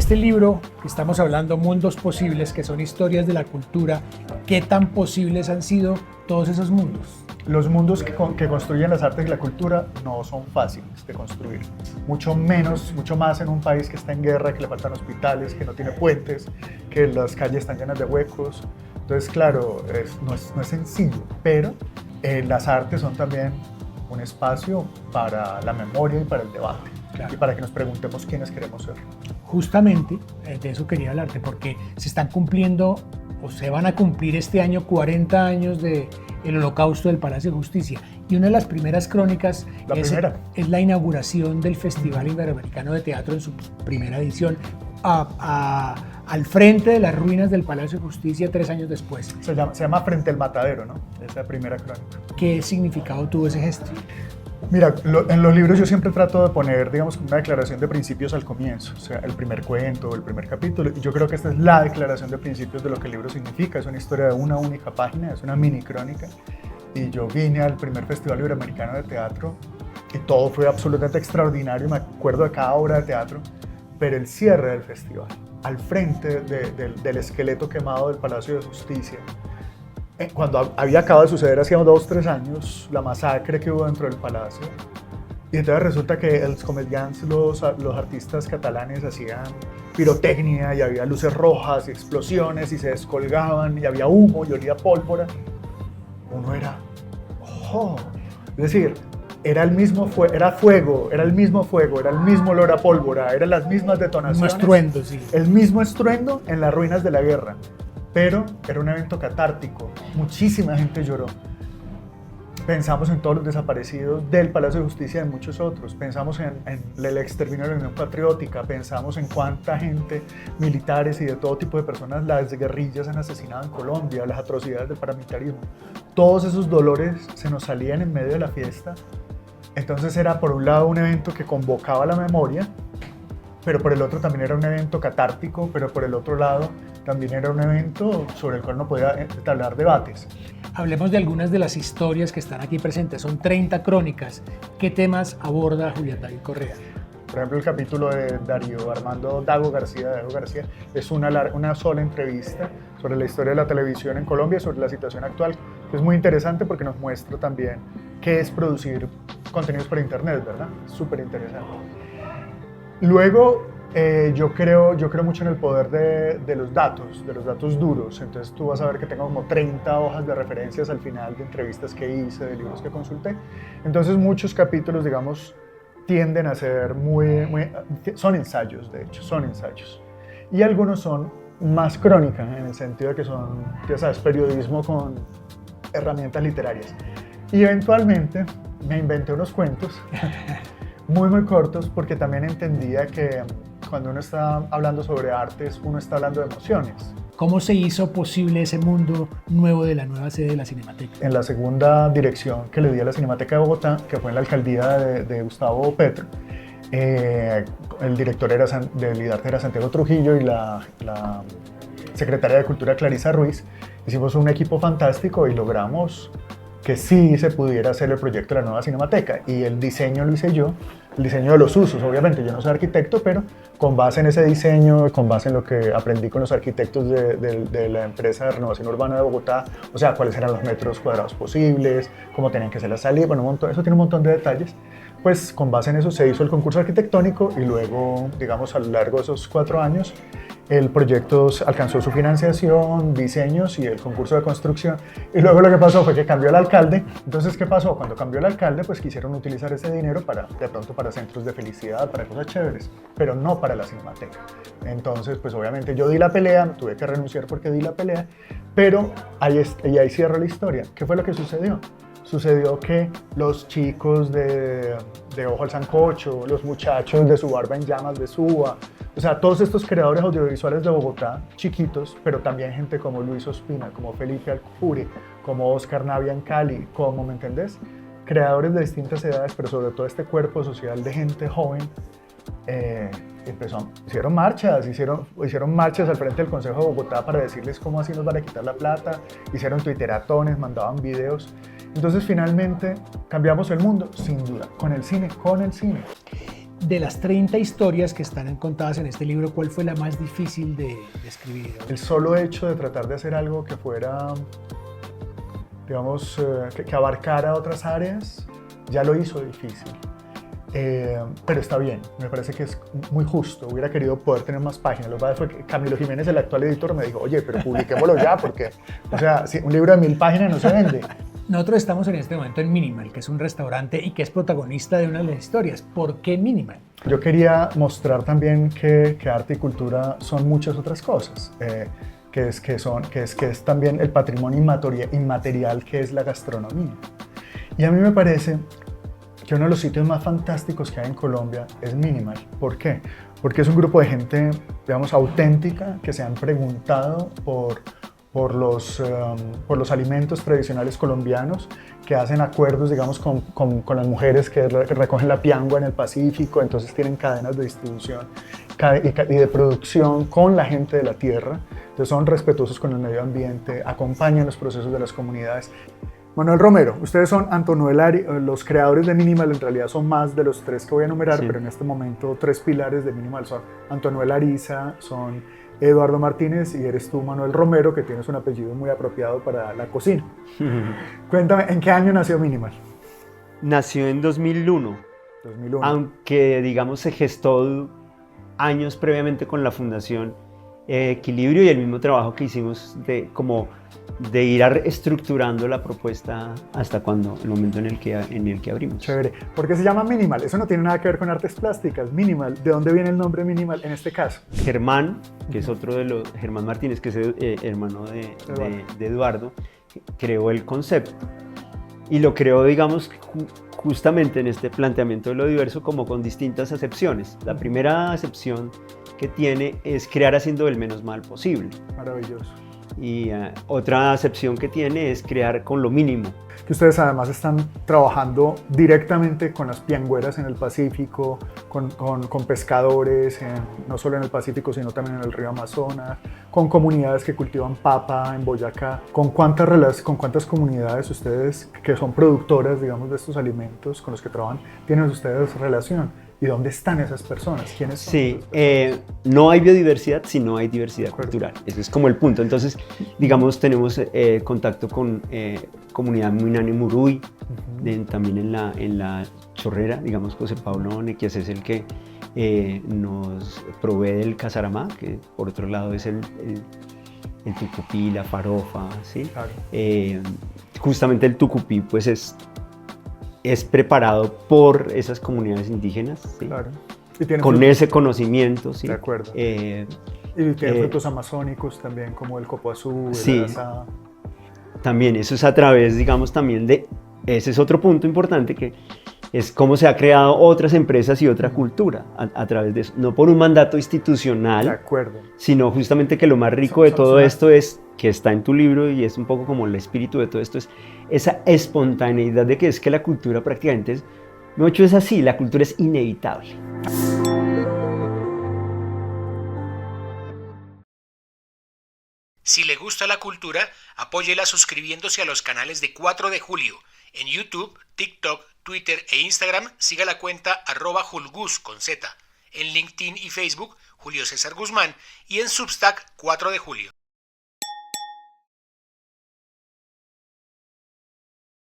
este libro estamos hablando Mundos Posibles, que son historias de la cultura. ¿Qué tan posibles han sido todos esos mundos? Los mundos que construyen las artes y la cultura no son fáciles de construir. Mucho más en un país que está en guerra, que le faltan hospitales, que no tiene puentes, que las calles están llenas de huecos. Entonces, claro, no es sencillo, pero las artes son también un espacio para la memoria y para el debate. Claro. Y para que nos preguntemos quiénes queremos ser. Justamente de eso quería hablarte, porque se están cumpliendo o se van a cumplir este año 40 años del Holocausto del Palacio de Justicia. Y una de las primeras crónicas es la inauguración del Festival Iberoamericano de Teatro en su primera edición, al frente de las ruinas del Palacio de Justicia 3 años después. Se llama Frente al Matadero, ¿no? Esa primera crónica. ¿Qué significado tuvo ese gesto? Mira, en los libros yo siempre trato de poner, digamos, una declaración de principios al comienzo, o sea, el primer cuento, el primer capítulo, y yo creo que esta es la declaración de principios de lo que el libro significa. Es una historia de una única página, es una mini crónica, y yo vine al primer Festival Iberoamericano de Teatro, y todo fue absolutamente extraordinario, me acuerdo de cada obra de teatro, pero el cierre del festival, al frente del esqueleto quemado del Palacio de Justicia, cuando había acabado de suceder hacía 2 o 3 años la masacre que hubo dentro del palacio, y entonces resulta que los comediantes, los artistas catalanes hacían pirotecnia y había luces rojas y explosiones y se descolgaban y había humo y olía pólvora. Uno era, es decir, era el mismo fuego, era el mismo olor a pólvora, eran las mismas detonaciones. Un estruendo, sí. El mismo estruendo en las ruinas de la guerra. Pero era un evento catártico, muchísima gente lloró. Pensamos en todos los desaparecidos del Palacio de Justicia y de muchos otros. Pensamos en el exterminio de la Unión Patriótica, pensamos en cuánta gente, militares y de todo tipo de personas, las guerrillas han asesinado en Colombia, las atrocidades del paramilitarismo. Todos esos dolores se nos salían en medio de la fiesta. Entonces era por un lado un evento que convocaba la memoria, pero por el otro también era un evento catártico, pero por el otro lado también era un evento sobre el cual uno podía entablar debates. Hablemos de algunas de las historias que están aquí presentes. Son 30 crónicas. ¿Qué temas aborda Julián David Correa? Por ejemplo, el capítulo de Darío Armando Dago García, es una sola entrevista sobre la historia de la televisión en Colombia, sobre la situación actual. Es muy interesante porque nos muestra también qué es producir contenidos por internet, ¿verdad? Súper interesante. Luego, yo creo mucho en el poder de los datos duros. Entonces tú vas a ver que tengo como 30 hojas de referencias al final de entrevistas que hice, de libros que consulté. Entonces muchos capítulos, digamos, tienden a ser son ensayos, de hecho, son ensayos. Y algunos son más crónicas, en el sentido de que son, ya sabes, periodismo con herramientas literarias. Y eventualmente me inventé unos cuentos muy cortos, porque también entendía que cuando uno está hablando sobre artes, uno está hablando de emociones. ¿Cómo se hizo posible ese mundo nuevo de la nueva sede de la Cinemateca? En la segunda dirección que le di a la Cinemateca de Bogotá, que fue en la alcaldía de Gustavo Petro, el director del IDARTE era Santiago Trujillo y la secretaria de Cultura Clarisa Ruiz. Hicimos un equipo fantástico y logramos que sí se pudiera hacer el proyecto de la nueva Cinemateca, y el diseño lo hice yo, el diseño de los usos. Obviamente yo no soy arquitecto, pero con base en ese diseño, con base en lo que aprendí con los arquitectos de la empresa de renovación urbana de Bogotá, o sea, cuáles eran los metros cuadrados posibles, cómo tenían que ser las salidas, bueno, eso tiene un montón de detalles. Pues con base en eso se hizo el concurso arquitectónico, y luego, digamos, a lo largo de esos 4 años, el proyecto alcanzó su financiación, diseños y el concurso de construcción. Y luego lo que pasó fue que cambió el alcalde. Entonces, ¿qué pasó? Cuando cambió el alcalde, pues quisieron utilizar ese dinero de pronto para centros de felicidad, para cosas chéveres, pero no para la Cinemateca. Entonces, pues obviamente yo di la pelea, tuve que renunciar porque di la pelea, pero ahí cierra la historia. ¿Qué fue lo que sucedió? Sucedió que los chicos de Ojo al Sancocho, los muchachos de Su Barba en Llamas de Suba, o sea, todos estos creadores audiovisuales de Bogotá, chiquitos, pero también gente como Luis Ospina, como Felipe Alcuri, como Oscar Navia en Cali, como, ¿me entendés? Creadores de distintas edades, pero sobre todo este cuerpo social de gente joven, hicieron marchas al frente del Consejo de Bogotá para decirles cómo así nos van a quitar la plata, hicieron twitteratones, mandaban videos. Entonces finalmente cambiamos el mundo, sin duda, con el cine. de las 30 historias que están contadas en este libro, ¿cuál fue la más difícil de escribir? El solo hecho de tratar de hacer algo que fuera, digamos, que abarcara otras áreas, ya lo hizo difícil. Pero está bien, me parece que es muy justo. Hubiera querido poder tener más páginas. Lo que pasa fue que Camilo Jiménez, el actual editor, me dijo, oye, pero publiquémoslo ya, porque, o sea, si un libro de 1000 páginas no se vende. Nosotros estamos en este momento en Minimal, que es un restaurante y que es protagonista de una de las historias. ¿Por qué Minimal? Yo quería mostrar también que arte y cultura son muchas otras cosas, que es también el patrimonio inmaterial que es la gastronomía. Y a mí me parece que uno de los sitios más fantásticos que hay en Colombia es Minimal. ¿Por qué? Porque es un grupo de gente, digamos, auténtica, que se han preguntado por los alimentos tradicionales colombianos, que hacen acuerdos, digamos, con las mujeres que recogen la piangua en el Pacífico, entonces tienen cadenas de distribución y de producción con la gente de la tierra, entonces son respetuosos con el medio ambiente, acompañan los procesos de las comunidades. Manuel Romero, ustedes son los creadores de Minimal, en realidad son más de los 3 que voy a enumerar, sí. Pero en este momento 3 pilares de Minimal son Antonuel Ariza, son Eduardo Martínez y eres tú, Manuel Romero, que tienes un apellido muy apropiado para la cocina. Cuéntame, ¿en qué año nació Minimal? Nació en 2001, aunque digamos se gestó años previamente con la Fundación Equilibrio y el mismo trabajo que hicimos de ir estructurando la propuesta hasta el momento en el que abrimos. Chévere. ¿Por qué se llama Minimal? Eso no tiene nada que ver con artes plásticas. Minimal, ¿de dónde viene el nombre Minimal en este caso? Germán, que es otro de los, Germán Martínez, que es hermano de Eduardo, creó el concepto. Y lo creó, digamos, justamente en este planteamiento de lo diverso, como con distintas acepciones. La primera acepción que tiene es crear haciendo el menos mal posible. Maravilloso. Y otra acepción que tiene es crear con lo mínimo. Que ustedes además están trabajando directamente con las piangüeras en el Pacífico, con pescadores, no solo en el Pacífico, sino también en el río Amazonas, con comunidades que cultivan papa en Boyacá. ¿Con cuántas comunidades ustedes, que son productoras, digamos, de estos alimentos con los que trabajan, tienen ustedes relación? ¿Y dónde están esas personas? ¿Quiénes son? Sí, no hay biodiversidad si no hay diversidad cultural. Ese es como el punto. Entonces, digamos, tenemos contacto con comunidad Muinane Muruy, también en la Chorrera, digamos, José Pablo Nequias es el que nos provee del casaramá, que por otro lado es el tucupí, la farofa, ¿sí? Claro. Justamente el tucupí, pues es preparado por esas comunidades indígenas, ¿sí? Claro. Con ese conocimiento, ¿sí? De acuerdo. Y tienen frutos amazónicos también, como el copoazú, sí, el asado. También, eso es a través, digamos, también ese es otro punto importante, que es cómo se ha creado otras empresas y otra cultura a través de eso. No por un mandato institucional, de acuerdo, sino justamente que lo más rico de todo esto es, que está en tu libro y es un poco como el espíritu de todo esto, es esa espontaneidad de que es que la cultura prácticamente mucho es así, la cultura es inevitable. Si le gusta la cultura, apóyela suscribiéndose a los canales de 4 de Julio. En YouTube, TikTok, Twitter e Instagram, siga la cuenta @julgus con Z. En LinkedIn y Facebook, Julio César Guzmán. Y en Substack, 4 de Julio.